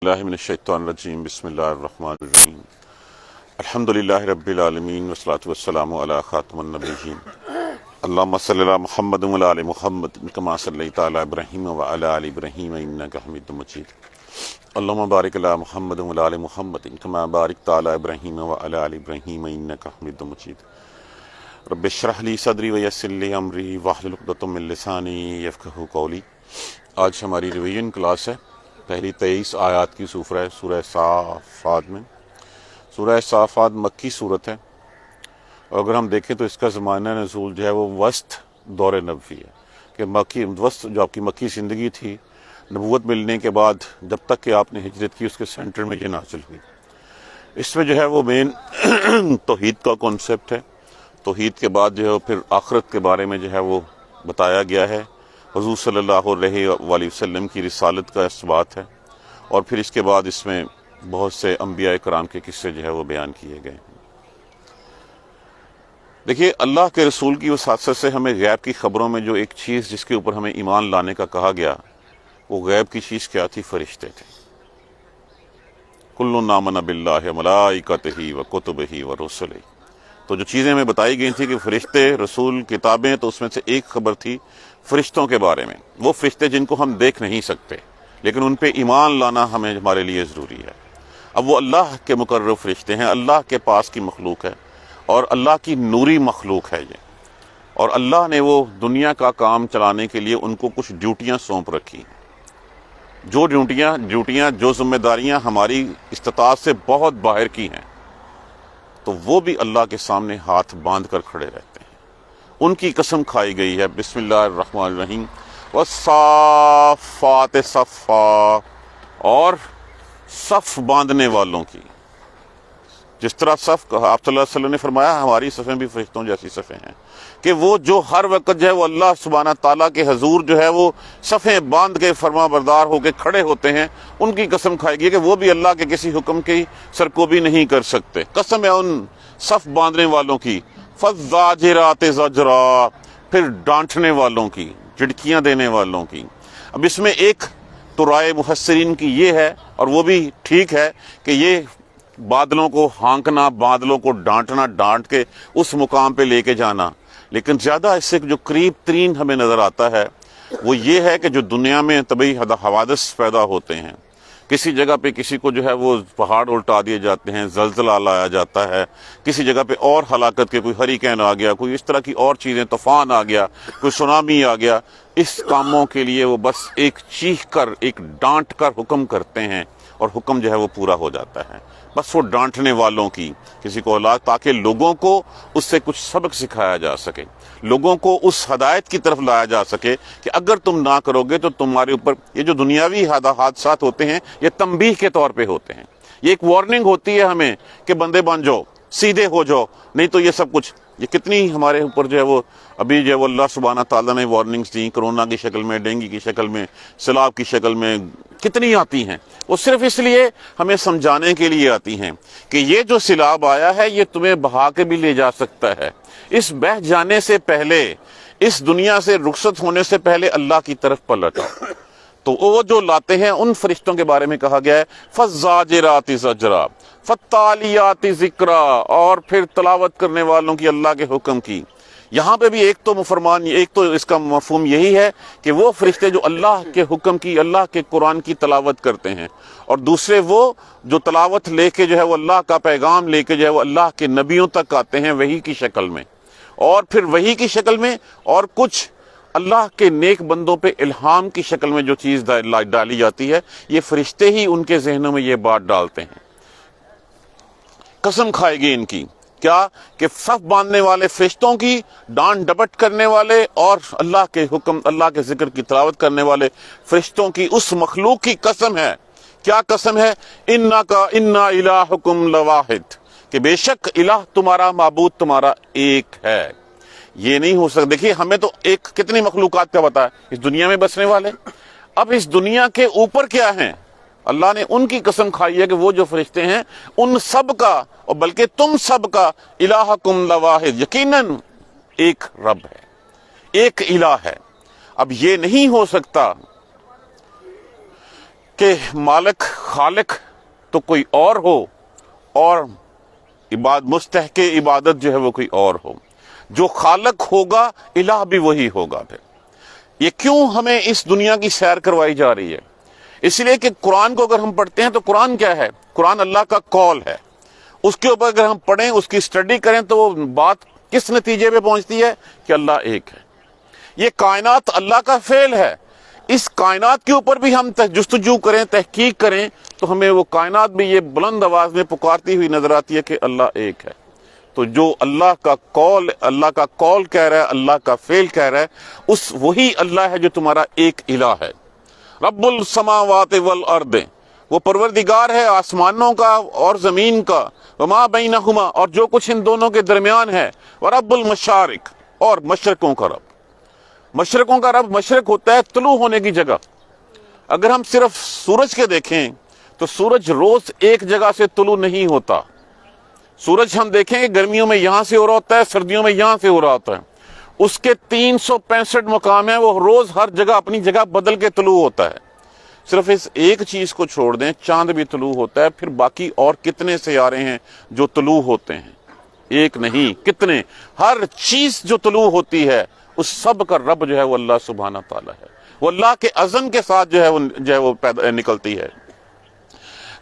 اللہ من الشیطان الرجیم بسم اللہ الرحمن الرحیم الحمدللہ رب العالمین والصلاة والسلام علی خاتم النبیین اللہم صلی علی محمد وعلی آل محمد کما صلیت علی ابراہیم وعلی آل ابراہیم انک حمید مجید اللہم بارک علی محمد وعلی آل محمد کما بارکت علی ابراہیم وعلی آل ابراہیم انک حمید مجید رب اشرح لی صدری ویسر لی امری واحلل عقدۃ من لسانی یفقہوا قولی۔ آج ہماری ریویژن کلاس ہے پہلی 23 آیات کی سورہ صافات میں۔ سورہ صافات مکی صورت ہے، اور اگر ہم دیکھیں تو اس کا زمانہ نزول جو ہے وہ وسط دور نبوی ہے، کہ مکی وسط جو آپ کی مکی زندگی تھی نبوت ملنے کے بعد جب تک کہ آپ نے ہجرت کی اس کے سینٹر میں یہ نازل ہوئی۔ اس میں جو ہے وہ مین توحید کا کانسیپٹ ہے۔ توحید کے بعد جو ہے پھر آخرت کے بارے میں جو ہے وہ بتایا گیا ہے، حضور صلی اللہ علیہ وآلہ وسلم کی رسالت کا اثبات ہے، اور پھر اس کے بعد اس میں بہت سے انبیاء کرام کے قصے جو ہے وہ بیان کیے گئے ہیں۔ دیکھیے، اللہ کے رسول کی وساطت سے ہمیں غیب کی خبروں میں جو ایک چیز جس کے اوپر ہمیں ایمان لانے کا کہا گیا، وہ غیب کی چیز کیا تھی؟ فرشتے تھے۔ کل آمن باللہ ملائکتہ وکتبہ ورسلہ۔ تو جو چیزیں ہمیں بتائی گئی تھی کہ فرشتے، رسول، کتابیں، تو اس میں سے ایک خبر تھی فرشتوں کے بارے میں۔ وہ فرشتے جن کو ہم دیکھ نہیں سکتے لیکن ان پہ ایمان لانا ہمارے لیے ضروری ہے۔ اب وہ اللہ کے مقرر فرشتے ہیں، اللہ کے پاس کی مخلوق ہے، اور اللہ کی نوری مخلوق ہے یہ، اور اللہ نے وہ دنیا کا کام چلانے کے لیے ان کو کچھ ڈیوٹیاں سونپ رکھی، جو ڈیوٹیاں جو ذمہ داریاں ہماری استطاعت سے بہت باہر کی ہیں، تو وہ بھی اللہ کے سامنے ہاتھ باندھ کر کھڑے رہتے ہیں۔ ان کی قسم کھائی گئی ہے، بسم اللہ الرحمن الرحیم، والصافات صفا، اور صف باندھنے والوں کی۔ جس طرح صف آپ صلی اللہ علیہ وسلم نے فرمایا ہماری صفیں بھی فرشتوں جیسی صفیں ہیں، کہ وہ جو ہر وقت جو ہے وہ اللہ سبحانہ تعالیٰ کے حضور جو ہے وہ صفیں باندھ کے فرما بردار ہو کے کھڑے ہوتے ہیں، ان کی قسم کھائی گئی کہ وہ بھی اللہ کے کسی حکم کی سرکوبی نہیں کر سکتے۔ قسم ہے ان صف باندھنے والوں کی، فالزاجرات زجرا، پھر ڈانٹنے والوں کی، جھڑکیاں دینے والوں کی۔ اب اس میں ایک تو رائے مفسرین کی یہ ہے، اور وہ بھی ٹھیک ہے، کہ یہ بادلوں کو ہانکنا، بادلوں کو ڈانٹنا، ڈانٹ کے اس مقام پہ لے کے جانا، لیکن زیادہ اس سے جو قریب ترین ہمیں نظر آتا ہے وہ یہ ہے کہ جو دنیا میں طبعی حوادث پیدا ہوتے ہیں، کسی جگہ پہ کسی کو جو ہے وہ پہاڑ الٹا دیے جاتے ہیں، زلزلہ لایا جاتا ہے، کسی جگہ پہ اور ہلاکت کے کوئی ہریکین آ گیا، کوئی اس طرح کی اور چیزیں، طوفان آ گیا، کوئی سونامی آ گیا، اس کاموں کے لیے وہ بس ایک چیخ کر، ایک ڈانٹ کر حکم کرتے ہیں، اور حکم جو ہے وہ پورا ہو جاتا ہے۔ بس وہ ڈانٹنے والوں کی کسی کو اولاد، تاکہ لوگوں کو اس سے کچھ سبق سکھایا جا سکے، لوگوں کو اس ہدایت کی طرف لایا جا سکے کہ اگر تم نہ کرو گے تو تمہارے اوپر یہ جو دنیاوی حادثات ہوتے ہیں یہ تنبیہ کے طور پہ ہوتے ہیں، یہ ایک وارننگ ہوتی ہے ہمیں کہ بندے بن جاؤ، سیدھے ہو جاؤ، نہیں تو یہ سب کچھ، یہ کتنی ہمارے اوپر جو ہے وہ ابھی جو ہے وہ اللہ سبحانہ تعالیٰ نے وارننگز دی، کرونا کی شکل میں، ڈینگی کی شکل میں، سیلاب کی شکل میں، کتنی آتی ہیں۔ وہ صرف اس لیے ہمیں سمجھانے کے لیے آتی ہیں کہ یہ جو سیلاب آیا ہے یہ تمہیں بہا کے بھی لے جا سکتا ہے، اس بہہ جانے سے پہلے، اس دنیا سے رخصت ہونے سے پہلے اللہ کی طرف پلٹ آؤ۔ تو وہ جو لاتے ہیں ان فرشتوں کے بارے میں کہا گیا ہے فالزاجرات زجرا، فالتالیات ذکرا، اور پھر تلاوت کرنے والوں کی اللہ کے حکم کی۔ یہاں پہ بھی ایک تو اس کا مفہوم یہی ہے کہ وہ فرشتے جو اللہ کے حکم کی، اللہ کے قرآن کی تلاوت کرتے ہیں، اور دوسرے وہ جو تلاوت لے کے جو ہے وہ اللہ کا پیغام لے کے جو ہے وہ اللہ کے نبیوں تک آتے ہیں وحی کی شکل میں، اور پھر وحی کی شکل میں، اور کچھ اللہ کے نیک بندوں پہ الہام کی شکل میں جو چیز ڈالی جاتی ہے، یہ فرشتے ہی ان کے ذہنوں میں یہ بات ڈالتے ہیں۔ قسم کھائے گی ان کی، کیا کہ صف باندھنے والے فرشتوں کی، ڈانٹ ڈپٹ کرنے والے، اور اللہ کے حکم، اللہ کے ذکر کی تلاوت کرنے والے فرشتوں کی، اس مخلوق کی قسم ہے۔ کیا قسم ہے؟ اِنَّا إِلَٰهُكُمْ لَوَاحِدٌ، کہ بے شک الہ تمہارا، معبود تمہارا ایک ہے۔ یہ نہیں ہو سکتا۔ دیکھیے، ہمیں تو ایک کتنی مخلوقات کا پتہ ہے اس دنیا میں بسنے والے، اب اس دنیا کے اوپر کیا ہیں؟ اللہ نے ان کی قسم کھائی ہے کہ وہ جو فرشتے ہیں ان سب کا، اور بلکہ تم سب کا، الہکم لواحد، یقیناً ایک رب ہے، ایک الہ ہے۔ اب یہ نہیں ہو سکتا کہ مالک خالق تو کوئی اور ہو اور مستحق عبادت جو ہے وہ کوئی اور ہو. جو خالق ہوگا الہ بھی وہی ہوگا. پھر یہ کیوں ہمیں اس دنیا کی سیر کروائی جا رہی ہے؟ اس لیے کہ قرآن کو اگر ہم پڑھتے ہیں تو قرآن کیا ہے؟ قرآن اللہ کا قول ہے. اس کے اوپر اگر ہم پڑھیں، اس کی سٹڈی کریں تو وہ بات کس نتیجے پہ پہنچتی ہے کہ اللہ ایک ہے. یہ کائنات اللہ کا فعل ہے. اس کائنات کے اوپر بھی ہم جستجو کریں، تحقیق کریں تو ہمیں وہ کائنات بھی یہ بلند آواز میں پکارتی ہوئی نظر آتی ہے کہ اللہ ایک ہے. تو جو اللہ کا قول کہہ رہا ہے، اللہ کا فعل کہہ رہا ہے، وہی اللہ ہے جو تمہارا ایک الہ ہے. رب السماوات والارض، وہ پروردگار ہے آسمانوں کا اور زمین کا، وما بینہما، اور جو کچھ ان دونوں کے درمیان ہے، ورب المشارق، اور مشرقوں کا رب. مشرقوں کا رب، مشرق ہوتا ہے طلوع ہونے کی جگہ. اگر ہم صرف سورج کے دیکھیں تو سورج روز ایک جگہ سے طلوع نہیں ہوتا. سورج ہم دیکھیں کہ گرمیوں میں یہاں سے ہو رہا ہوتا ہے، سردیوں میں یہاں سے ہو رہا ہوتا ہے. اس کے 365 مقام ہیں، وہ روز ہر جگہ اپنی جگہ بدل کے طلوع ہوتا ہے. صرف اس ایک چیز کو چھوڑ دیں، چاند بھی طلوع ہوتا ہے. پھر باقی اور کتنے سیارے ہیں جو طلوع ہوتے ہیں؟ ایک نہیں، کتنے. ہر چیز جو طلوع ہوتی ہے اس سب کا رب جو ہے وہ اللہ سبحانہ تعالیٰ ہے. وہ اللہ کے اذن کے ساتھ جو ہے وہ نکلتی ہے.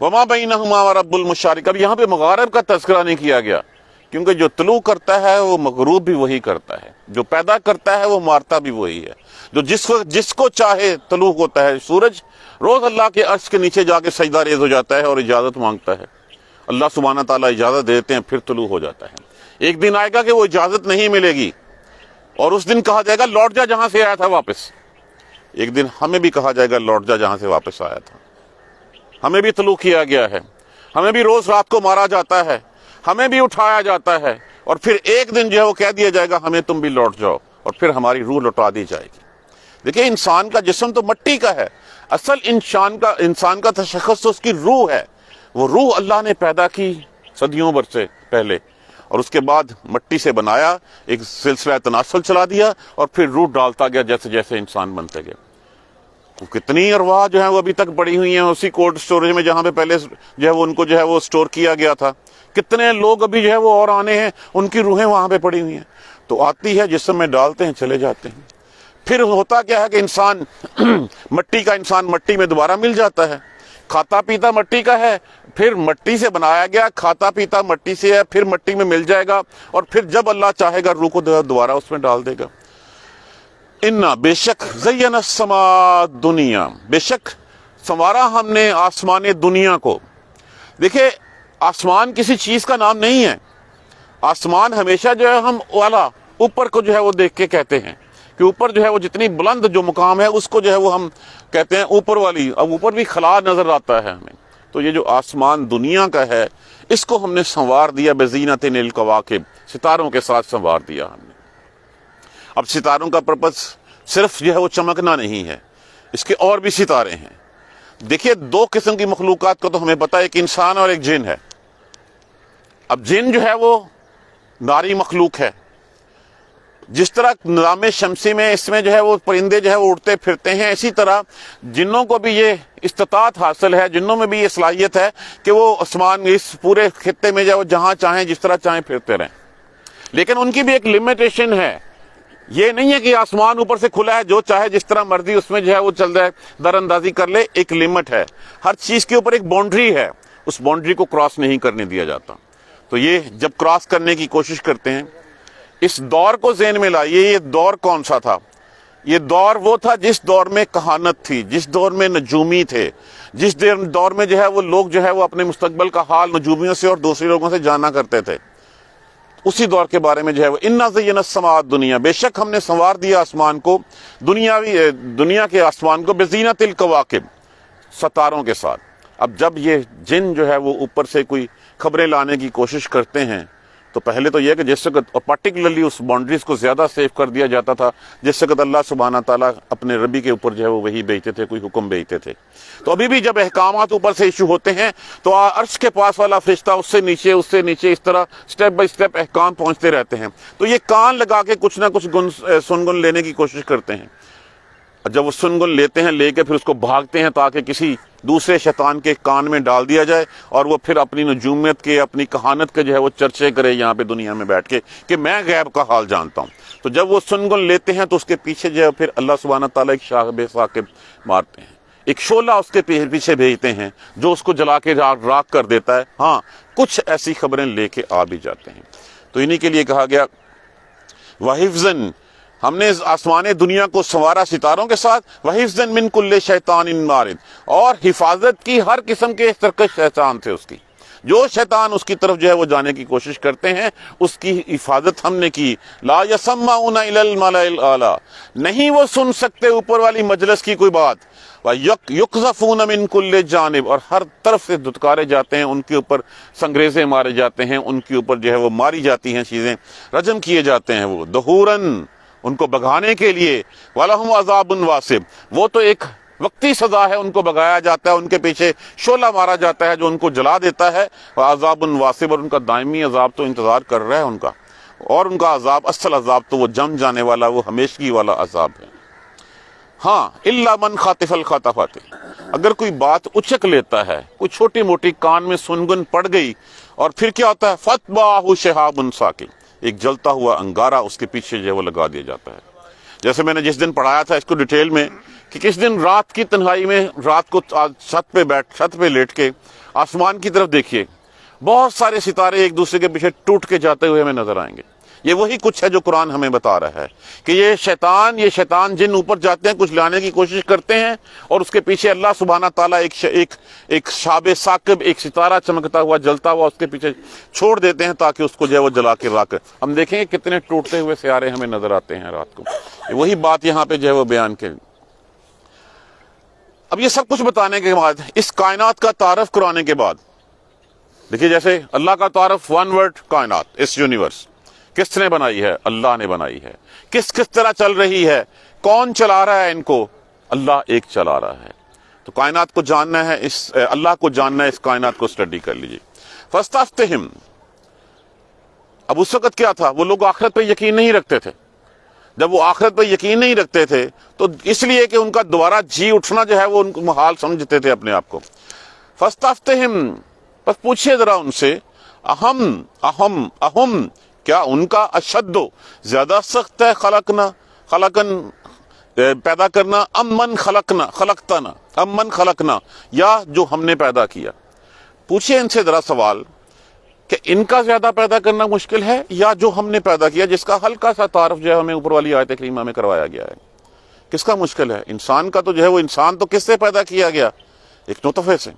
وما بینہما ورب المشارق. اب یہاں پہ مغارب کا تذکرہ نہیں کیا گیا کیونکہ جو طلوع کرتا ہے وہ مغروب بھی وہی کرتا ہے، جو پیدا کرتا ہے وہ مارتا بھی وہی ہے. جو جس کو چاہے طلوع ہوتا ہے. سورج روز اللہ کے عرش کے نیچے جا کے سجدہ ریز ہو جاتا ہے اور اجازت مانگتا ہے. اللہ سبحانہ تعالیٰ اجازت دیتے ہیں، پھر طلوع ہو جاتا ہے. ایک دن آئے گا کہ وہ اجازت نہیں ملے گی اور اس دن کہا جائے گا لوٹ جا جہاں سے آیا تھا واپس. ایک دن ہمیں بھی کہا جائے گا لوٹ جا جہاں سے واپس آیا تھا. ہمیں بھی طلوع کیا گیا ہے، ہمیں بھی روز رات کو مارا جاتا ہے، ہمیں بھی اٹھایا جاتا ہے، اور پھر ایک دن جو ہے وہ کہہ دیا جائے گا ہمیں تم بھی لوٹ جاؤ، اور پھر ہماری روح لوٹا دی جائے گی. دیکھیں انسان کا جسم تو مٹی کا ہے، اصل انسان کا تشخص تو اس کی روح ہے. وہ روح اللہ نے پیدا کی صدیوں برس سے پہلے، اور اس کے بعد مٹی سے بنایا، ایک سلسلہ تناسل چلا دیا، اور پھر روح ڈالتا گیا جیسے جیسے انسان بنتے گئے. کتنی ارواح جو ہیں وہ ابھی تک پڑی ہوئی ہیں اسی کولڈ سٹوریج میں جہاں پہ پہلے جو ہے وہ ان کو جو ہے وہ سٹور کیا گیا تھا. کتنے لوگ ابھی جو ہے وہ اور آنے ہیں، ان کی روحیں وہاں پہ پڑی ہوئی ہیں. تو آتی ہے جسم میں ڈالتے ہیں، چلے جاتے ہیں. پھر ہوتا کیا ہے کہ انسان مٹی کا انسان مٹی میں دوبارہ مل جاتا ہے. کھاتا پیتا مٹی کا ہے، پھر مٹی سے بنایا گیا، کھاتا پیتا مٹی سے ہے، پھر مٹی میں مل جائے گا، اور پھر جب اللہ چاہے گا روح کو دوبارہ اس میں ڈال دے گا. انا بے شک زین السماء دنیا، بے شک سنوارا ہم نے آسمان دنیا کو. دیکھیں آسمان کسی چیز کا نام نہیں ہے. آسمان ہمیشہ جو ہے ہم والا اوپر کو جو ہے وہ دیکھ کے کہتے ہیں کہ اوپر جو ہے وہ جتنی بلند جو مقام ہے اس کو جو ہے وہ ہم کہتے ہیں اوپر والی. اب اوپر بھی خلا نظر آتا ہے ہمیں. تو یہ جو آسمان دنیا کا ہے اس کو ہم نے سنوار دیا بزینت الکواکب، ستاروں کے ساتھ سنوار دیا ہم نے. اب ستاروں کا پرپس صرف جو ہے وہ چمکنا نہیں ہے، اس کے اور بھی ستارے ہیں. دیکھیے دو قسم کی مخلوقات کو تو ہمیں پتہ ہے، ایک انسان اور ایک جن ہے. اب جن جو ہے وہ ناری مخلوق ہے. جس طرح نظام شمسی میں اس میں جو ہے وہ پرندے جو ہے وہ اڑتے پھرتے ہیں، اسی طرح جنوں کو بھی یہ استطاعت حاصل ہے، جنوں میں بھی یہ صلاحیت ہے کہ وہ آسمان اس پورے خطے میں جو ہے وہ جہاں چاہیں جس طرح چاہیں پھرتے رہیں. لیکن ان کی بھی ایک لمیٹیشن ہے. یہ نہیں ہے کہ آسمان اوپر سے کھلا ہے جو چاہے جس طرح مرضی اس میں جو ہے وہ چل رہا ہے، در اندازی کر لے. ایک لمٹ ہے، ہر چیز کے اوپر ایک باؤنڈری ہے، اس باؤنڈری کو کراس نہیں کرنے دیا جاتا. تو یہ جب کراس کرنے کی کوشش کرتے ہیں، اس دور کو ذہن میں لائیے. یہ دور کون سا تھا؟ یہ دور وہ تھا جس دور میں کہانت تھی، جس دور میں نجومی تھے، جس دور میں جو ہے وہ لوگ جو ہے وہ اپنے مستقبل کا حال نجومیوں سے اور دوسرے لوگوں سے جانا کرتے تھے. اسی دور کے بارے میں جو ہے وہ انا زینا السماء دنیا، بے شک ہم نے سنوار دیا آسمان کو، دنیا کے آسمان کو بزینت الکواکب، ستاروں کے ساتھ. اب جب یہ جن جو ہے وہ اوپر سے کوئی خبریں لانے کی کوشش کرتے ہیں تو پہلے تو یہ کہ جس وقت پرٹیکولرلی اس باؤنڈریز کو زیادہ سیف کر دیا جاتا تھا جس وقت اللہ سبحانہ تعالیٰ اپنے ربی کے اوپر جو ہے وہ وہی بھیجتے تھے، کوئی حکم بھیجتے تھے. تو ابھی بھی جب احکامات اوپر سے ایشو ہوتے ہیں تو عرش کے پاس والا فرشتہ اس سے نیچے اس طرح سٹیپ بائی سٹیپ احکام پہنچتے رہتے ہیں. تو یہ کان لگا کے کچھ نہ کچھ سن گن لینے کی کوشش کرتے ہیں. جب وہ سن گن لیتے ہیں، لے کے پھر اس کو بھاگتے ہیں تاکہ کسی دوسرے شیطان کے کان میں ڈال دیا جائے اور وہ پھر اپنی نجومیت کے اپنی کہانت کے جو ہے وہ چرچے کرے یہاں پہ دنیا میں بیٹھ کے کہ میں غیب کا حال جانتا ہوں. تو جب وہ سنگن لیتے ہیں تو اس کے پیچھے جو ہے پھر اللہ سبحانہ تعالیٰ ایک شاہب ثاقب مارتے ہیں, ایک شعلہ اس کے پیچھے بھیجتے ہیں جو اس کو جلا کے راکھ کر دیتا ہے. ہاں کچھ ایسی خبریں لے کے آ بھی جاتے ہیں. تو انہی کے لیے کہا گیا وَحِفْظًا, ہم نے آسمان دنیا کو سنوارا ستاروں کے ساتھ, وَحِفْظًا مِن كُلِّ شَيْطَانٍ مَارِدٍ, اور حفاظت کی ہر قسم کے سرکش شیطان سے اس کی. جو شیطان اس کی طرف جو ہے وہ جانے کی کوشش کرتے ہیں اس کی حفاظت ہم نے کی. لا يَسَمَّعُونَ إِلَى الْمَلَإِ الْأَعْلَىٰ, نہیں وہ سن سکتے اوپر والی مجلس کی کوئی بات. وَيُقْذَفُونَ مِن كُلِّ جانب, اور ہر طرف سے دھتکارے جاتے ہیں, ان کے اوپر سنگریزے مارے جاتے ہیں, ان کے اوپر جو ہے وہ ماری جاتی ہیں چیزیں, رجم کیے جاتے ہیں وہ دہوراً, ان کو بگانے کے لیے. وَلَهُمْ عَذَابٌ وَاصِبٌ, وہ تو ایک وقتی سزا ہے, ان کو بگایا جاتا ہے, ان کے پیچھے شعلہ مارا جاتا ہے جو ان کو جلا دیتا ہے. وَعَذَابٌ وَاصِبٌ, اور ان کا دائمی عذاب تو انتظار کر رہا ہے ان کا, اور ان کا عذاب اصل عذاب تو وہ جم جانے والا, وہ ہمیشگی والا عذاب ہے. ہاں اِلَّا مَنْ خَاطِفَ الْخَاطِفَاتِ, اگر کوئی بات اچک لیتا ہے, کوئی چھوٹی موٹی کان میں سنگن پڑ گئی, اور پھر کیا ہوتا ہے فَاتْبَعَهُ شِهَابٌ ثَاقِبٌ, ایک جلتا ہوا انگارہ اس کے پیچھے جو ہے وہ لگا دیا جاتا ہے. جیسے میں نے جس دن پڑھایا تھا اس کو ڈیٹیل میں کہ کس دن رات کی تنہائی میں رات کو چھت پہ لیٹ کے آسمان کی طرف دیکھیے, بہت سارے ستارے ایک دوسرے کے پیچھے ٹوٹ کے جاتے ہوئے ہمیں نظر آئیں گے. یہ وہی کچھ ہے جو قرآن ہمیں بتا رہا ہے کہ یہ شیطان جن اوپر جاتے ہیں, کچھ لانے کی کوشش کرتے ہیں, اور اس کے پیچھے اللہ سبحانہ تعالیٰ ایک شاب ثاقب, ایک ستارہ چمکتا ہوا جلتا ہوا اس کے پیچھے چھوڑ دیتے ہیں تاکہ اس کو جو ہے وہ جلا کے راکھ. ہم دیکھیں گے کتنے ٹوٹتے ہوئے سیارے ہمیں نظر آتے ہیں رات کو. وہی بات یہاں پہ جو ہے وہ بیان کے. اب یہ سب کچھ بتانے کے بعد اس کائنات کا تعارف کرانے کے بعد دیکھیے, جیسے اللہ کا تعارف ون ورڈ کائنات, اس یونیورس کس نے بنائی ہے؟ اللہ نے بنائی ہے. کس طرح چل رہی ہے؟ کون چلا رہا ہے ان کو؟ اللہ ایک چلا رہا ہے. تو کائنات کو جاننا ہے, اللہ کو جاننا ہے, اس کائنات کو اسٹڈی کر لیجیے. فَاسْتَفْتِهِمْ, اب اس وقت کیا تھا, وہ لوگ آخرت پہ یقین نہیں رکھتے تھے. جب وہ آخرت پہ یقین نہیں رکھتے تھے تو اس لیے کہ ان کا دوبارہ جی اٹھنا جو ہے وہ ان کو محال سمجھتے تھے اپنے آپ کو. فَاسْتَفْتِهِمْ, بس پوچھئے ذرا ان سے, اہم کیا ان کا اشد زیادہ سخت ہے خلقن پیدا کرنا, ام من خلقنا, یا جو ہم نے پیدا کیا. پوچھئے ان سے ذرا سوال کہ ان کا زیادہ پیدا کرنا مشکل ہے یا جو ہم نے پیدا کیا, جس کا ہلکا سا تعارف جو ہے ہمیں اوپر والی آیت کریمہ میں کروایا گیا ہے. کس کا مشکل ہے؟ انسان کا تو جو ہے وہ, انسان تو کس سے پیدا کیا گیا؟ ایک نطفے سے,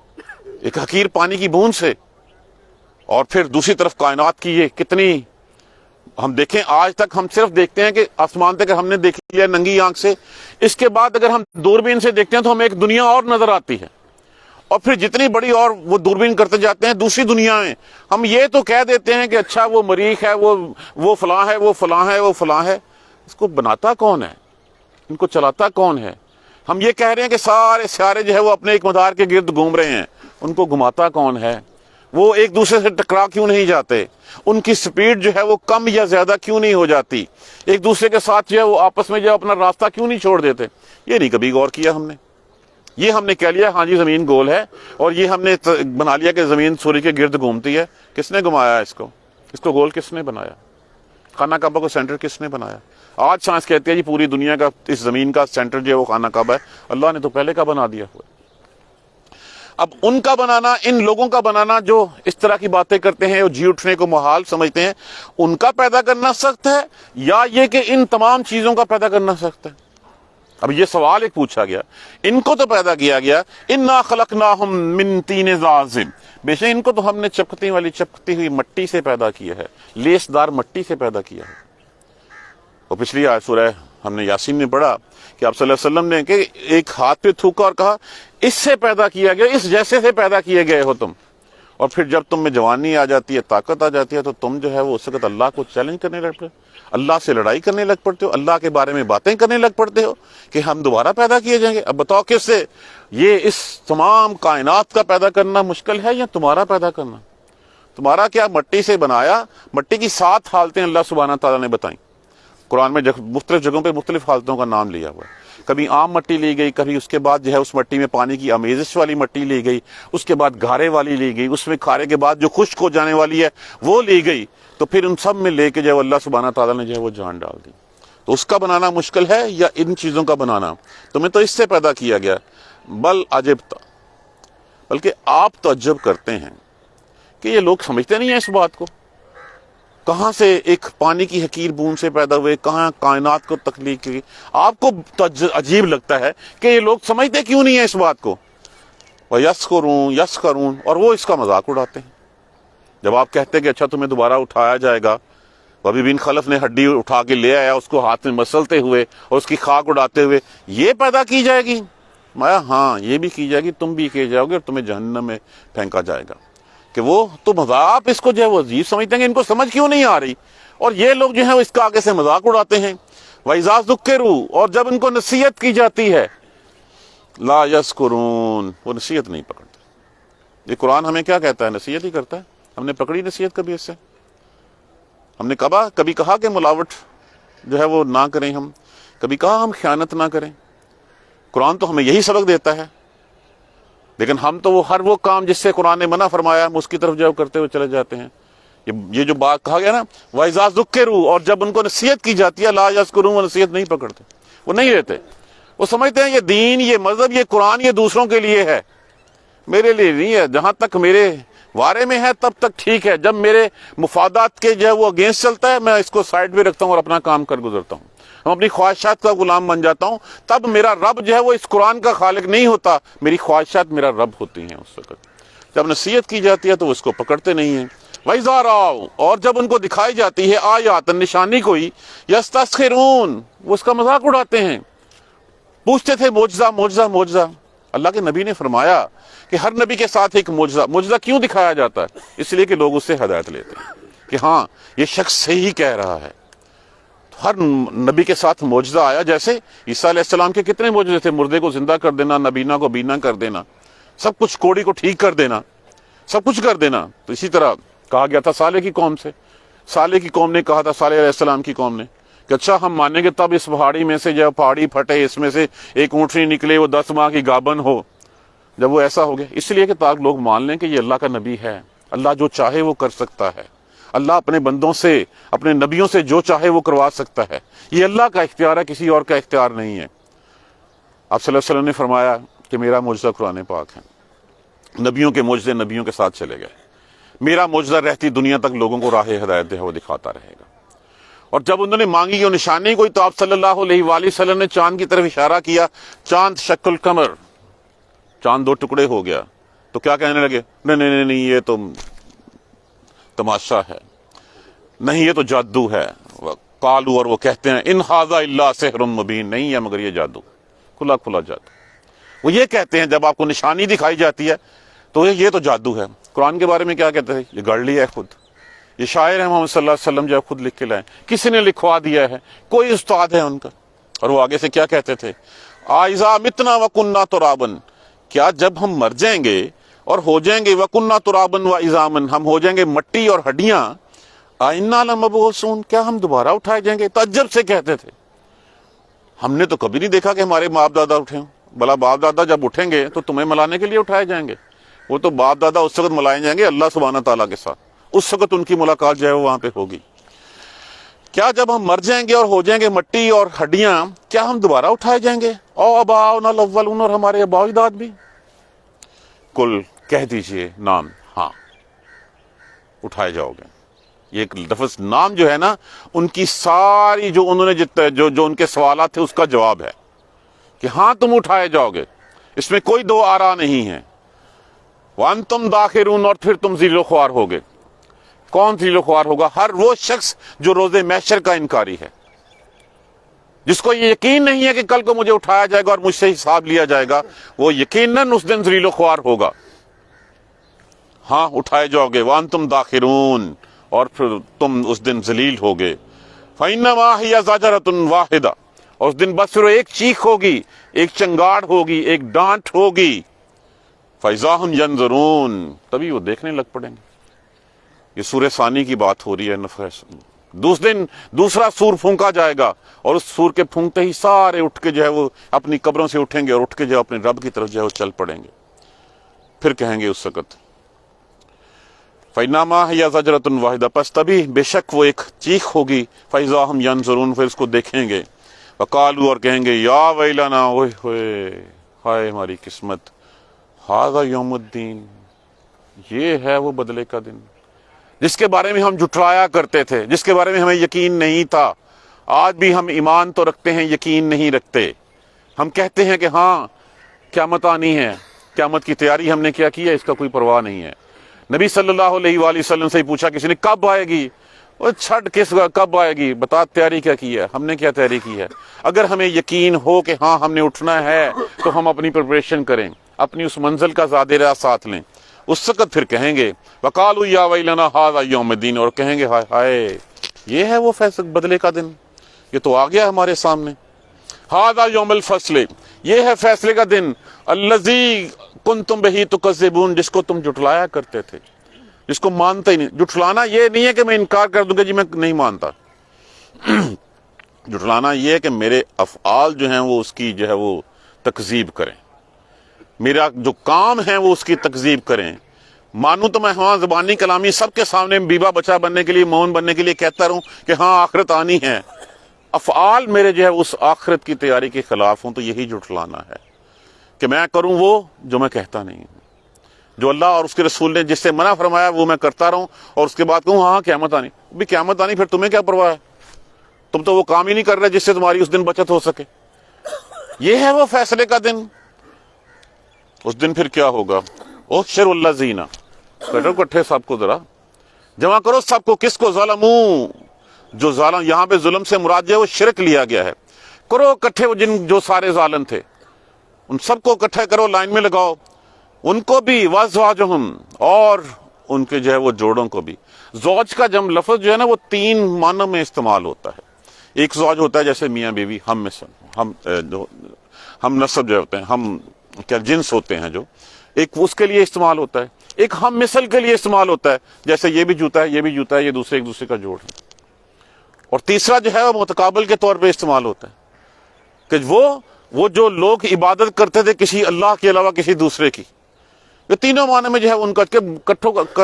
ایک حقیر پانی کی بوند سے, اور پھر دوسری طرف کائنات کی یہ کتنی, ہم دیکھیں آج تک ہم صرف دیکھتے ہیں کہ آسمان تک ہم نے دیکھ لیا ننگی آنکھ سے, اس کے بعد اگر ہم دوربین سے دیکھتے ہیں تو ہمیں ایک دنیا اور نظر آتی ہے, اور پھر جتنی بڑی اور وہ دوربین کرتے جاتے ہیں دوسری دنیا میں, ہم یہ تو کہہ دیتے ہیں کہ اچھا وہ مریخ ہے, وہ فلاں ہے, وہ فلاں ہے, وہ فلاں ہے. اس کو بناتا کون ہے؟ ان کو چلاتا کون ہے؟ ہم یہ کہہ رہے ہیں کہ سارے سیارے جو ہے وہ اپنے ایک مدار کے گرد گھوم رہے ہیں, ان کو گھماتا کون ہے؟ وہ ایک دوسرے سے ٹکرا کیوں نہیں جاتے؟ ان کی سپیڈ جو ہے وہ کم یا زیادہ کیوں نہیں ہو جاتی؟ ایک دوسرے کے ساتھ جو ہے وہ آپس میں جو اپنا راستہ کیوں نہیں چھوڑ دیتے؟ یہ نہیں کبھی غور کیا ہم نے. یہ ہم نے کہہ لیا ہاں جی زمین گول ہے, اور یہ ہم نے بنا لیا کہ زمین سورج کے گرد گھومتی ہے. کس نے گھمایا اس کو گول کس نے بنایا؟ خانہ کعبہ کو سینٹر کس نے بنایا؟ آج سائنس کہتی ہے جی پوری دنیا کا اس زمین کا سینٹر جو ہے وہ خانہ کعبہ ہے. اللہ نے تو پہلے کا بنا دیا ہوا. اب ان کا بنانا, ان لوگوں کا بنانا جو اس طرح کی باتیں کرتے ہیں, جی اٹھنے کو محال سمجھتے ہیں, ان کا پیدا کرنا سخت ہے یا یہ کہ ان تمام چیزوں کا پیدا کرنا سخت ہے؟ اب یہ سوال ایک پوچھا گیا. ان کو تو پیدا کیا گیا, انا خلقناہم من طین لازب, بے شک ان کو تو ہم نے چپکتی ہوئی مٹی سے پیدا کیا ہے, لیس دار مٹی سے پیدا کیا ہے. اور پچھلی آیت سورہ ہم نے یاسین میں پڑھا کہ آپ صلی اللہ علیہ وسلم نے کہ ایک ہاتھ پہ تھوکا اور کہا اس سے پیدا کیا گیا, اس جیسے سے پیدا کیے گئے ہو تم. اور پھر جب تم میں جوانی آ جاتی ہے, طاقت آ جاتی ہے, تو تم جو ہے وہ اس وقت اللہ کو چیلنج کرنے لگ پڑتے ہو, اللہ سے لڑائی کرنے لگ پڑتے ہو, اللہ کے بارے میں باتیں کرنے لگ پڑتے ہو کہ ہم دوبارہ پیدا کیے جائیں گے. اب بتاؤ کس سے؟ یہ اس تمام کائنات کا پیدا کرنا مشکل ہے یا تمہارا پیدا کرنا؟ تمہارا کیا مٹی سے بنایا؟ مٹی کی 7 حالتیں اللہ سبحانہ تعالیٰ نے بتائیں قرآن میں, مختلف جگہوں پہ مختلف حالتوں کا نام لیا ہوا ہے. کبھی عام مٹی لی گئی، کبھی اس کے بعد جو ہے اس مٹی میں پانی کی آمیزش والی مٹی لی گئی، اس کے بعد گھارے والی لی گئی، اس میں کھارے کے بعد جو خشک ہو جانے والی ہے وہ لی گئی، تو پھر ان سب میں لے کے جو ہے اللہ سبحانہ تعالیٰ نے جو ہے وہ جان ڈال دی۔ تو اس کا بنانا مشکل ہے یا ان چیزوں کا بنانا؟ تمہیں تو اس سے پیدا کیا گیا۔ بل عجبتا، بلکہ آپ تعجب کرتے ہیں کہ یہ لوگ سمجھتے نہیں ہیں اس بات کو، کہاں سے ایک پانی کی حقیر بوند سے پیدا ہوئے، کہاں کائنات کو تخلیق کی۔ آپ کو عجیب لگتا ہے کہ یہ لوگ سمجھتے کیوں نہیں ہیں اس بات کو۔ یسخرون، اور وہ اس کا مذاق اڑاتے ہیں۔ جب آپ کہتے ہیں کہ اچھا تمہیں دوبارہ اٹھایا جائے گا، ابھی بن خلف نے ہڈی اٹھا کے لے آیا، اس کو ہاتھ میں مسلتے ہوئے اور اس کی خاک اڑاتے ہوئے، یہ پیدا کی جائے گی؟ میں ہاں یہ بھی کی جائے گی، تم بھی کیے جاؤ گے اور تمہیں جہنم میں پھینکا جائے گا۔ کہ وہ تو مذاق اس کو جو ہے وہ عجیب سمجھتے ہیں کہ ان کو سمجھ کیوں نہیں آ رہی، اور یہ لوگ جو ہیں وہ اس کا آگے سے مذاق اڑاتے ہیں۔ وَإِذَا ذُكِّرُوا، اور جب ان کو نصیحت کی جاتی ہے، لا یذکرون، وہ نصیحت نہیں پکڑتے۔ یہ قرآن ہمیں کیا کہتا ہے؟ نصیحت ہی کرتا ہے۔ ہم نے پکڑی نصیحت کبھی اس سے؟ ہم نے کبھی کہا کہ ملاوٹ جو ہے وہ نہ کریں، ہم کبھی کہا ہم خیانت نہ کریں؟ قرآن تو ہمیں یہی سبق دیتا ہے، لیکن ہم تو ہر وہ کام جس سے قرآن نے منع فرمایا ہم اس کی طرف جو کرتے ہوئے چلے جاتے ہیں۔ یہ جو بات کہا گیا نا، وَإِذَا ذُكِّرُوا، اور جب ان کو نصیحت کی جاتی ہے، لا یذکرون، وہ نصیحت نہیں پکڑتے، وہ نہیں لیتے۔ وہ سمجھتے ہیں یہ دین، یہ مذہب، یہ قرآن یہ دوسروں کے لیے ہے، میرے لیے نہیں ہے۔ جہاں تک میرے وارے میں ہے تب تک ٹھیک ہے، جب میرے مفادات کے جو ہے وہ اگینسٹ چلتا ہے میں اس کو سائڈ پہ رکھتا ہوں اور اپنا کام کر گزرتا ہوں، ہم اپنی خواہشات کا غلام بن جاتا ہوں۔ تب میرا رب جو ہے وہ اس قرآن کا خالق نہیں ہوتا، میری خواہشات میرا رب ہوتی ہیں اس وقت۔ جب نصیحت کی جاتی ہے تو وہ اس کو پکڑتے نہیں ہیں۔ وَإِذَا رَأَوْا، اور جب ان کو دکھائی جاتی ہے آیات، نشانی کوئی، یستسخرون، وہ اس کا مذاق اڑاتے ہیں۔ پوچھتے تھے معجزہ معجزہ معجزہ، اللہ کے نبی نے فرمایا کہ ہر نبی کے ساتھ ایک معجزہ۔ معجزہ کیوں دکھایا جاتا ہے؟ اس لیے کہ لوگ اس سے ہدایت لیتے ہیں کہ ہاں یہ شخص صحیح کہہ رہا ہے۔ ہر نبی کے ساتھ معجزہ آیا، جیسے عیسیٰ علیہ السلام کے کتنے معجزے تھے، مردے کو زندہ کر دینا، نابینا کو بینا کر دینا، سب کچھ، کوڑی کو ٹھیک کر دینا، سب کچھ کر دینا۔ تو اسی طرح کہا گیا تھا صالح کی قوم سے، صالح کی قوم نے کہا تھا، صالح علیہ السلام کی قوم نے کہ اچھا ہم مانیں گے تب اس پہاڑی میں سے جب پہاڑی پھٹے، اس میں سے ایک اونٹنی نکلے، وہ 10 ماہ کی گابن ہو۔ جب وہ ایسا ہو گیا، اس لیے کہ تاکہ لوگ مان لیں کہ یہ اللہ کا نبی ہے، اللہ جو چاہے وہ کر سکتا ہے، اللہ اپنے بندوں سے، اپنے نبیوں سے جو چاہے وہ کروا سکتا ہے، یہ اللہ کا اختیار ہے، کسی اور کا اختیار نہیں ہے۔ آپ صلی اللہ علیہ وسلم نے فرمایا کہ میرا معجزہ قرآن پاک ہے، نبیوں کے معجزے نبیوں کے ساتھ چلے گئے، میرا معجزہ رہتی دنیا تک لوگوں کو راہ ہدایت ہے وہ دکھاتا رہے گا۔ اور جب انہوں نے مانگی وہ نشانی کوئی، تو آپ صلی اللہ علیہ وآلہ وسلم نے چاند کی طرف اشارہ کیا، چاند شکل قمر، چاند 2 ٹکڑے ہو گیا۔ تو کیا کہنے لگے؟ نہیں یہ تو تماشا ہے، نہیں یہ تو جادو ہے۔ قالوا، اور وہ کہتے ہیں ان ھذا الا سحر مبین، نہیں ہے مگر یہ جادو، کھلا کھلا جادو۔ وہ یہ کہتے ہیں جب آپ کو نشانی دکھائی جاتی ہے تو یہ تو جادو ہے۔ قرآن کے بارے میں کیا کہتے ہیں؟ یہ گڑھ لیا ہے خود، یہ شاعر ہے محمد صلی اللہ علیہ وسلم جو خود لکھ کے لائے، کسی نے لکھوا دیا ہے، کوئی استاد ہے ان کا۔ اور وہ آگے سے کیا کہتے تھے؟ اذا متنا وکننا ترابا، کیا جب ہم مر جائیں گے اور ہو جائیں گے، وکننا ترابا وعظاما، ہم ہو جائیں گے مٹی اور ہڈیاں، انا لمبعوثون، کیا ہم دوبارہ اٹھائے جائیں گے؟ تعجب سے کہتے تھے، ہم نے تو کبھی نہیں دیکھا کہ ہمارے باپ دادا اٹھے ہوں۔ بلا باپ دادا جب اٹھیں گے تو تمہیں ملانے کے لیے اٹھائے جائیں گے؟ وہ تو باپ دادا اس وقت ملائے جائیں گے اللہ سبحانہ تعالیٰ کے ساتھ، اس وقت ان کی ملاقات جو ہے وہ وہاں پہ ہوگی۔ کیا جب ہم مر جائیں گے اور ہو جائیں گے مٹی اور ہڈیاں، کیا ہم دوبارہ اٹھائے جائیں گے؟ او آباؤنا الاولون، اور ہمارے آباء و اجداد بھی؟ کل، کہہ دیجئے، نام، ہاں اٹھائے جاؤ گے۔ یہ ایک لفظ نام جو ہے نا، ان کی ساری جو انہوں نے جو ان کے سوالات تھے اس کا جواب ہے کہ ہاں تم اٹھائے جاؤ گے، اس میں کوئی دو آرا نہیں ہے۔ وانتم داخرون، اور پھر تم ذلیل و خوار ہوگے۔ کون ذلیل و خوار ہوگا؟ ہر وہ شخص جو روز محشر کا انکاری ہے، جس کو یہ یقین نہیں ہے کہ کل کو مجھے اٹھایا جائے گا اور مجھ سے حساب لیا جائے گا، وہ یقیناً اس دن ذلیل و خوار ہوگا۔ ہاں اٹھائے جاؤ گے، وانتم داخرون، اور پھر تم اس دن ذلیل ہوگے۔ فإنما هي زجرة واحدة، اور اس دن بس صرف ایک چیخ ہوگی، ایک چنگاڑ ہوگی، ایک ڈانٹ ہوگی۔ فإذا هم ينظرون، تبھی وہ دیکھنے لگ پڑیں گے۔ یہ سورہ ثانی کی بات ہو رہی ہے، دن دوسرا سور پھونکا جائے گا، اور اس سور کے پھونکتے ہی سارے اٹھ کے جو ہے وہ اپنی قبروں سے اٹھیں گے اور اٹھ کے جو اپنے رب کی طرف جو ہے وہ چل پڑیں گے. پھر کہیں گے اس وقت فَإِنَّمَا هِيَ زَجْرَةٌ وَاحِدَةٌ، پس تبھی بے شک وہ ایک چیخ ہوگی، فَإِذَا هُمْ يَنظُرُونَ، پھر اس کو دیکھیں گے، وَقَالُوا، اور کہیں گے، یا ویلنا، اوئے ہوئے، ہائے ہماری قسمت، هَذَا يَوْمُ الدِّينِ، یہ ہے وہ بدلے کا دن جس کے بارے میں ہم جھٹلایا کرتے تھے، جس کے بارے میں ہمیں یقین نہیں تھا. آج بھی ہم ایمان تو رکھتے ہیں، یقین نہیں رکھتے. ہم کہتے ہیں کہ ہاں قیامت آنی ہے، قیامت کی تیاری ہم نے کیا کی ہے، اس کا کوئی پرواہ نہیں ہے. نبی صلی اللہ علیہ وآلہ وسلم سے پوچھا کسی نے کب آئے گی، وہ چھٹ کس کب آئے گی، بتا تیاری کیا کی ہے. ہم نے کیا تیاری کی ہے؟ اگر ہمیں یقین ہو کہ ہاں ہم نے اٹھنا ہے تو ہم اپنی پریپریشن کریں، اپنی اس منزل کا زاد راہ ساتھ لیں. اس وقت پھر کہیں گے وَقَالُوا يَا وَيْلَنَا هَذَا يَوْمُ الدِّينِ، اور کہیں گے ہائے ہائے، یہ ہے وہ فیصل بدلے کا دن، یہ تو آ گیا ہمارے سامنے. هَذَا يَوْمُ الْفَصْلِ، یہ ہے فیصلے کا دن، الَّذِي كُنْتُمْ بِهِ تُكَذِّبُونَ، جس کو تم جھٹلایا کرتے تھے، جس کو مانتے ہی نہیں. جھٹلانا یہ نہیں ہے کہ میں انکار کر دوں گا جی میں نہیں مانتا. جھٹلانا یہ ہے کہ میرے افعال جو ہیں وہ اس کی جو ہے وہ تکذیب کریں، میرا جو کام ہے وہ اس کی تکذیب کریں. مانوں تو میں ہاں زبانی کلامی سب کے سامنے بیوہ بچہ بننے کے لیے، مومن بننے کے لیے کہتا رہوں کہ ہاں آخرت آنی ہے، افعال میرے جو ہے اس آخرت کی تیاری کے خلاف ہوں، تو یہی جھٹلانا ہے کہ میں کروں وہ جو میں کہتا نہیں ہوں، جو اللہ اور اس کے رسول نے جس سے منع فرمایا وہ میں کرتا رہوں، اور اس کے بعد کہوں ہاں قیامت آنی. بھی قیامت آنی، پھر تمہیں کیا پرواہ ہے؟ تم تو وہ کام ہی نہیں کر رہے جس سے تمہاری اس دن بچت ہو سکے. یہ ہے وہ فیصلے کا دن. اس دن پھر کیا ہوگا؟ احشروا الذین، کرو اکٹھے سب کو، ذرا جمع کرو سب کو، کس کو؟ ظلموا، جو ظالم، یہاں پہ ظلم سے مراد جو ہے وہ شرک لیا گیا ہے. کرو اکٹھے وہ جو سارے ظالم تھے، ان سب کو اکٹھے کرو، لائن میں لگاؤ، ان کو بھی، وازواجہم، اور ان کے جو ہے وہ جوڑوں کو بھی. زوج کا جمع لفظ جو ہے نا وہ 3 معنوں میں استعمال ہوتا ہے. ایک زوج ہوتا ہے جیسے میاں بیوی، ہم نسب جو ہوتے ہیں، ہم کیا جنس ہوتے ہیں جو، ایک اس کے لیے استعمال ہوتا ہے. ایک ہم مثل کے لیے استعمال ہوتا ہے، جیسے یہ بھی جوتا ہے، یہ بھی جوتا ہے، یہ ایک دوسرے کا جوڑ ہے. اور تیسرا جو ہے وہ متقابل کے طور پہ استعمال ہوتا ہے کہ وہ جو لوگ عبادت کرتے تھے کسی اللہ کے علاوہ کسی دوسرے کی، یہ تینوں معنی میں جو ہے ان کا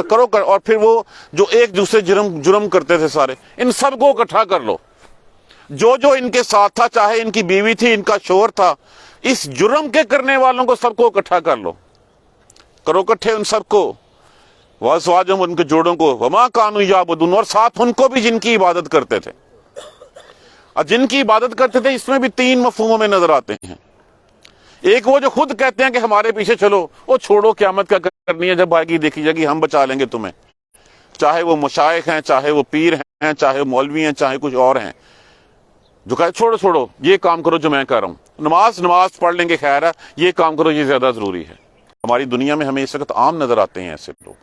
کرو، اور پھر وہ جو ایک دوسرے جرم کرتے تھے سارے، ان سب کو اکٹھا کر لو، جو ان کے ساتھ تھا، چاہے ان کی بیوی تھی، ان کا شوہر تھا، اس جرم کے کرنے والوں کو سب کو اکٹھا کر لو، کرو اکٹھے ان سب کو، وازواجہم، ان کے جوڑوں کو، وما کانوا یعبدون، اور ساتھ ان کو بھی جن کی عبادت کرتے تھے. اور جن کی عبادت کرتے تھے اس میں بھی 3 مفہوموں میں نظر آتے ہیں. ایک وہ جو خود کہتے ہیں کہ ہمارے پیچھے چلو، وہ چھوڑو قیامت کا کرنی ہے، جب آئے گی دیکھی جائے گی، ہم بچا لیں گے تمہیں، چاہے وہ مشائخ ہیں، چاہے وہ پیر ہیں، چاہے وہ مولوی ہیں، چاہے کچھ اور ہیں، جو کہے چھوڑو یہ کام کرو جو میں کر رہا ہوں، نماز پڑھ لیں گے، خیر ہے، یہ کام کرو یہ زیادہ ضروری ہے. ہماری دنیا میں ہمیں اس وقت عام نظر آتے ہیں ایسے لوگ.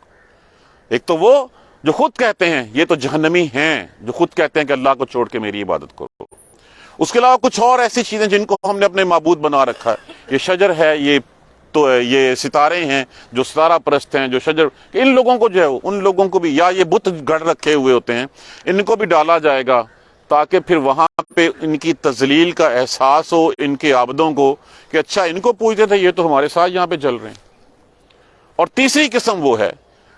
ایک تو وہ جو خود کہتے ہیں، یہ تو جہنمی ہیں، جو خود کہتے ہیں کہ اللہ کو چھوڑ کے میری عبادت کرو. اس کے علاوہ کچھ اور ایسی چیزیں جن کو ہم نے اپنے معبود بنا رکھا ہے، یہ شجر ہے، یہ ستارے ہیں، جو ستارہ پرست ہیں، جو شجر، ان لوگوں کو جو ہے ان لوگوں کو بھی، یا یہ بت گڑھ رکھے ہوئے ہوتے ہیں، ان کو بھی ڈالا جائے گا تاکہ پھر وہاں پہ ان کی تذلیل کا احساس ہو ان کے عابدوں کو کہ اچھا ان کو پوجتے تھے، یہ تو ہمارے ساتھ یہاں پہ جل رہے ہیں. اور تیسری قسم وہ ہے،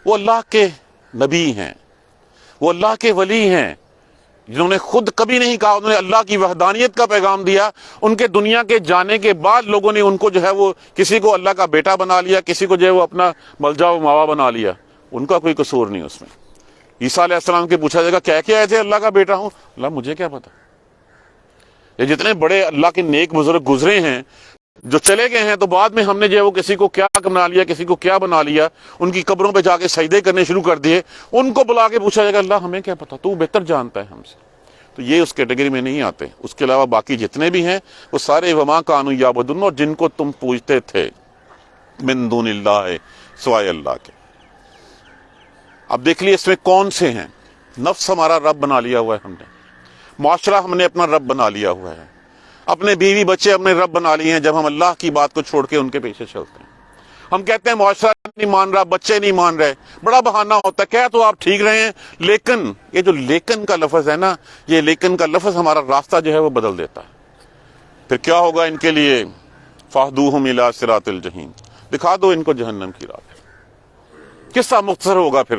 وہ اللہ کے نبی ہیں، وہ اللہ کے ولی ہیں، جنہوں نے خود کبھی نہیں کہا، انہوں نے اللہ کی وحدانیت کا پیغام دیا. ان کے دنیا کے جانے کے بعد لوگوں نے ان کو جو ہے وہ کسی کو اللہ کا بیٹا بنا لیا، کسی کو جو ہے وہ اپنا ملجا و ماوا بنا لیا. ان کا کوئی قصور نہیں اس میں. عیسیٰ علیہ السلام کے پوچھا جائے گا کہہ کے آئے تھے اللہ کا بیٹا ہوں؟ اللہ مجھے کیا پتا. یہ جتنے بڑے اللہ کے نیک بزرگ گزرے ہیں جو چلے گئے ہیں، تو بعد میں ہم نے جو ہے وہ کسی کو کیا بنا لیا، کسی کو کیا بنا لیا، ان کی قبروں پہ جا کے سجدے کرنے شروع کر دیے. ان کو بلا کے پوچھا جائے گا اللہ ہمیں کیا پتا، تو بہتر جانتا ہے ہم سے. تو یہ اس کیٹیگری میں نہیں آتے. اس کے علاوہ باقی جتنے بھی ہیں وہ سارے وما کانوا یعبدون، اور جن کو تم پوجتے تھے من دون اللہ، سوائے اللہ کے. اب دیکھ لیے اس میں کون سے ہیں. نفس ہمارا رب بنا لیا ہوا ہے ہم نے، معاشرہ ہم نے اپنا رب بنا لیا ہوا ہے، اپنے بیوی بچے اپنے رب بنا لیے ہیں جب ہم اللہ کی بات کو چھوڑ کے ان کے پیچھے چلتے ہیں. ہم کہتے ہیں معاشرہ نہیں مان رہا، بچے نہیں مان رہے، بڑا بہانہ ہوتا ہے، کہہ تو آپ ٹھیک رہے ہیں، لیکن یہ جو لیکن کا لفظ ہے نا، یہ لیکن کا لفظ ہمارا راستہ جو ہے وہ بدل دیتا ہے۔ پھر کیا ہوگا ان کے لیے؟ فَاهْدُوهُمْ إِلَىٰ صِرَاطِ الْجَحِيمِ، دکھا دو ان کو جہنم کی راہ۔ قصہ مختصر ہوگا، پھر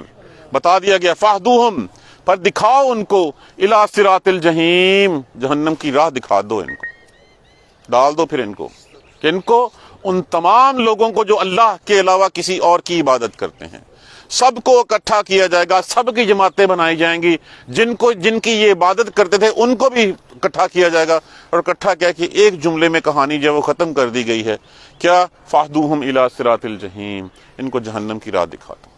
بتا دیا گیا فَاهْدُوهُمْ، پر دکھاؤ ان کو، إِلَىٰ صِرَاطِ الْجَحِيمِ، جہنم کی راہ دکھا دو ان کو، ڈال دو پھر ان کو، کہ ان کو، ان تمام لوگوں کو جو اللہ کے علاوہ کسی اور کی عبادت کرتے ہیں، سب کو اکٹھا کیا جائے گا، سب کی جماعتیں بنائی جائیں گی، جن کی یہ عبادت کرتے تھے ان کو بھی اکٹھا کیا جائے گا، اور اکٹھا کیا کہ ایک جملے میں کہانی جو وہ ختم کر دی گئی ہے، کیا؟ فَاهْدُوهُمْ إِلَىٰ صِرَاطِ الْجَحِيمِ، ان کو جہنم کی راہ دکھا دو۔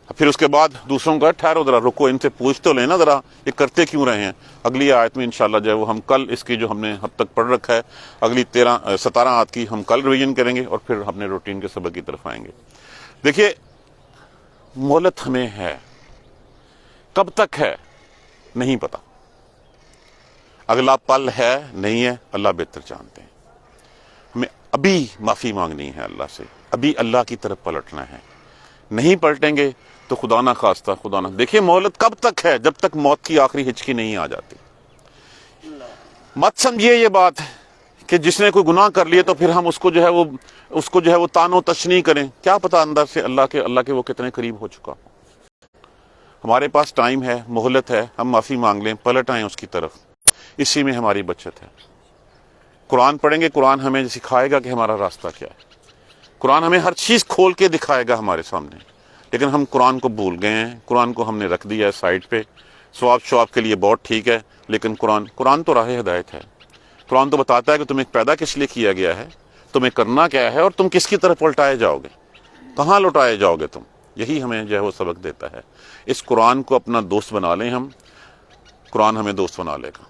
پھر اس کے بعد دوسروں کا ٹھہرو ذرا، رکو، ان سے پوچھ تو لینا ذرا یہ کرتے کیوں رہے ہیں۔ اگلی آیت میں انشاءاللہ جو ہے وہ ہم کل اس کی جو ہم نے اب تک پڑھ رکھا ہے، اگلی 17 آیت کی ہم کل ریویژن کریں گے، اور پھر اپنے روٹین کے سبق کی طرف آئیں گے۔ دیکھیے، مہلت ہمیں ہے، کب تک ہے نہیں پتا، اگلا پل ہے نہیں ہے اللہ بہتر جانتے ہیں۔ ہمیں ابھی معافی مانگنی ہے اللہ سے، ابھی اللہ کی طرف پلٹنا ہے، نہیں پلٹیں گے تو خدا نہ خواستہ، خدا نہ، دیکھیے مہلت کب تک ہے؟ جب تک موت کی آخری ہچکی نہیں آ جاتی۔ مت سمجھیے یہ بات کہ جس نے کوئی گناہ کر لیے تو پھر ہم اس کو جو ہے وہ تان و تشنیع کریں، کیا پتہ اندر سے اللہ کے وہ کتنے قریب ہو چکا۔ ہمارے پاس ٹائم ہے، مہلت ہے، ہم معافی مانگ لیں، پلٹ آئیں اس کی طرف، اسی میں ہماری بچت ہے۔ قرآن پڑھیں گے، قرآن ہمیں سکھائے گا کہ ہمارا راستہ کیا ہے، قرآن ہمیں ہر چیز کھول کے دکھائے گا ہمارے سامنے، لیکن ہم قرآن کو بھول گئے ہیں، قرآن کو ہم نے رکھ دیا ہے سائڈ پہ، ثواب کے لیے بہت ٹھیک ہے، لیکن قرآن تو راہ ہدایت ہے۔ قرآن تو بتاتا ہے کہ تمہیں پیدا کس لیے کیا گیا ہے، تمہیں کرنا کیا ہے، اور تم کس کی طرف پلٹائے جاؤ گے، کہاں لوٹائے جاؤ گے تم، یہی ہمیں جو ہے وہ سبق دیتا ہے۔ اس قرآن کو اپنا دوست بنا لیں ہم، قرآن ہمیں دوست بنا لے گا۔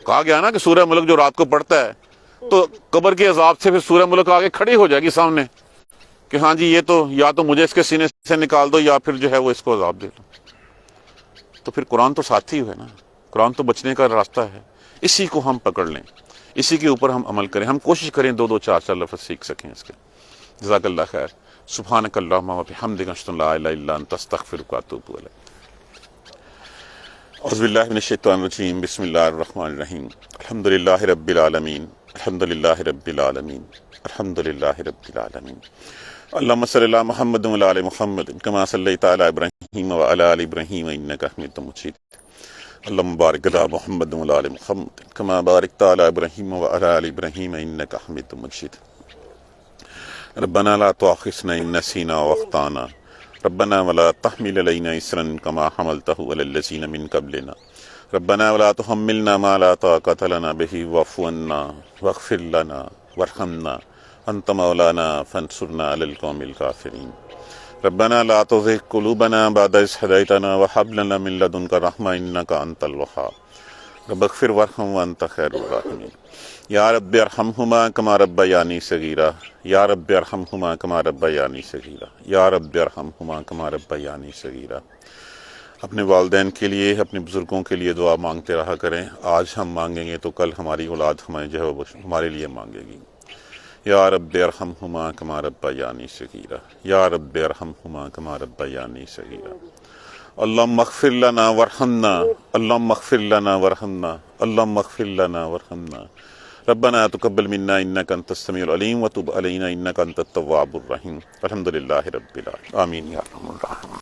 کہا گیا نا کہ سورہ ملک جو رات کو پڑھتا ہے تو قبر کے عذاب سے پھر سورہ ملک آگے کھڑی ہو جائے گی سامنے کہ ہاں جی یہ تو یا تو مجھے اس کے سینے سے نکال دو یا پھر جو ہے وہ اس کو عذاب دے دو۔ تو پھر قرآن تو ساتھی ہے نا، قرآن تو بچنے کا راستہ ہے، اسی کو ہم پکڑ لیں، اسی کے اوپر ہم عمل کریں، ہم کوشش کریں 2 4 لفظ سیکھ سکیں اس کے۔ جزاک اللہ خیر۔ سبحانک اللہم و بحمدک، اشہد ان لا الہ الا انت، استغفرک و اتوب الیک۔ اعوذ باللہ من الشیطان الرجیم، بسم اللہ الرحمن الرحیم، الحمدللہ رب العالمین، الحمدللہ رب العالمین، الحمدللہ رب العالمین۔ اللہم صلی علی محمد و علی آل محمد کما صلیت علی ابراہیم و علی آل ابراہیم انک حمید مجید۔ اللہم بارک علی محمد و علی آل محمد کما بارکت علی ابراہیم و علی آل ابراہیم انک حمید مجید۔ ربنا لا تؤاخذنا ان نسینا واخطانا، ربنا ولا تحمل علينا إصرا كما حملته على الذين من قبلنا، ربنا ولا تحملنا ما لا طاقة لنا به واعف عنا واغفر لنا وارحمنا أنت مولانا فانصرنا على القوم الكافرين، ربنا لا تزغ قلوبنا بعد إذ هديتنا وهب لنا من لدنك رحمة إنك أنت الوهاب، رب اغفر وارحم وأنت خير الراحمين، یا رب ارحمہما کما ربیانی صغیرا، یا رب ارحمہما کما ربیانی صغیرا، یا رب ارحمہما کما ربیانی صغیرا۔ اپنے والدین کے لیے، اپنے بزرگوں کے لیے دعا مانگتے رہا کریں، آج ہم مانگیں گے تو کل ہماری اولاد ہمیں جو ہے وہ ہمارے لیے مانگے گی۔ یا رب ارحمہما کما ربیانی صغیرا، یا رب ارحمہما کما ربیانی صغیرا۔ اللہم اغفر لنا وارحمنا، اللہم اغفر لنا وارحمنا، اللہم اغفر لنا وارحمنا، ربنا تقبل منا انك انت السميع العليم وتب علينا انك انت التواب الرحيم، الحمد لله رب العالمين، آمين یا ارحم الراحمین۔